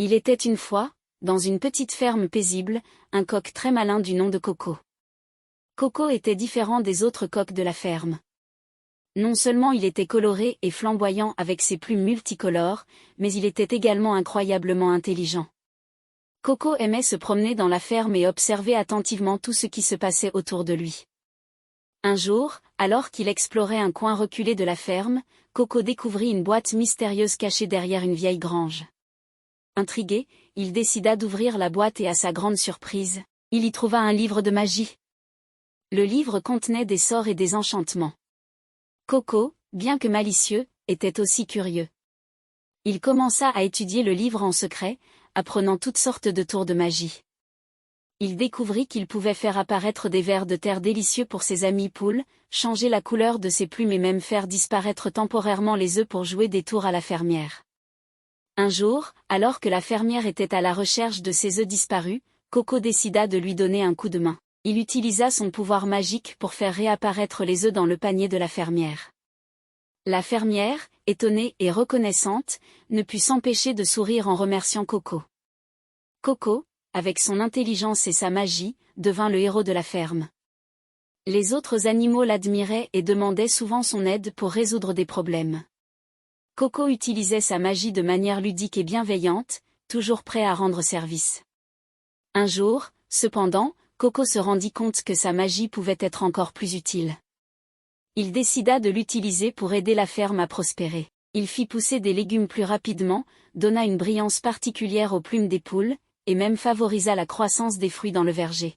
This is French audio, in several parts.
Il était une fois, dans une petite ferme paisible, un coq très malin du nom de Coco. Coco était différent des autres coqs de la ferme. Non seulement il était coloré et flamboyant avec ses plumes multicolores, mais il était également incroyablement intelligent. Coco aimait se promener dans la ferme et observer attentivement tout ce qui se passait autour de lui. Un jour, alors qu'il explorait un coin reculé de la ferme, Coco découvrit une boîte mystérieuse cachée derrière une vieille grange. Intrigué, il décida d'ouvrir la boîte et à sa grande surprise, il y trouva un livre de magie. Le livre contenait des sorts et des enchantements. Coco, bien que malicieux, était aussi curieux. Il commença à étudier le livre en secret, apprenant toutes sortes de tours de magie. Il découvrit qu'il pouvait faire apparaître des vers de terre délicieux pour ses amis poules, changer la couleur de ses plumes et même faire disparaître temporairement les œufs pour jouer des tours à la fermière. Un jour, alors que la fermière était à la recherche de ses œufs disparus, Coco décida de lui donner un coup de main. Il utilisa son pouvoir magique pour faire réapparaître les œufs dans le panier de la fermière. La fermière, étonnée et reconnaissante, ne put s'empêcher de sourire en remerciant Coco. Coco, avec son intelligence et sa magie, devint le héros de la ferme. Les autres animaux l'admiraient et demandaient souvent son aide pour résoudre des problèmes. Coco utilisait sa magie de manière ludique et bienveillante, toujours prêt à rendre service. Un jour, cependant, Coco se rendit compte que sa magie pouvait être encore plus utile. Il décida de l'utiliser pour aider la ferme à prospérer. Il fit pousser des légumes plus rapidement, donna une brillance particulière aux plumes des poules, et même favorisa la croissance des fruits dans le verger.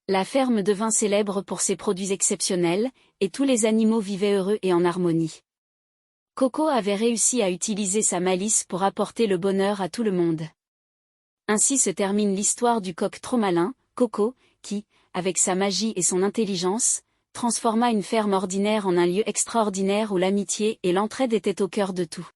La ferme devint célèbre pour ses produits exceptionnels, et tous les animaux vivaient heureux et en harmonie. Coco avait réussi à utiliser sa malice pour apporter le bonheur à tout le monde. Ainsi se termine l'histoire du coq trop malin, Coco, qui, avec sa magie et son intelligence, transforma une ferme ordinaire en un lieu extraordinaire où l'amitié et l'entraide étaient au cœur de tout.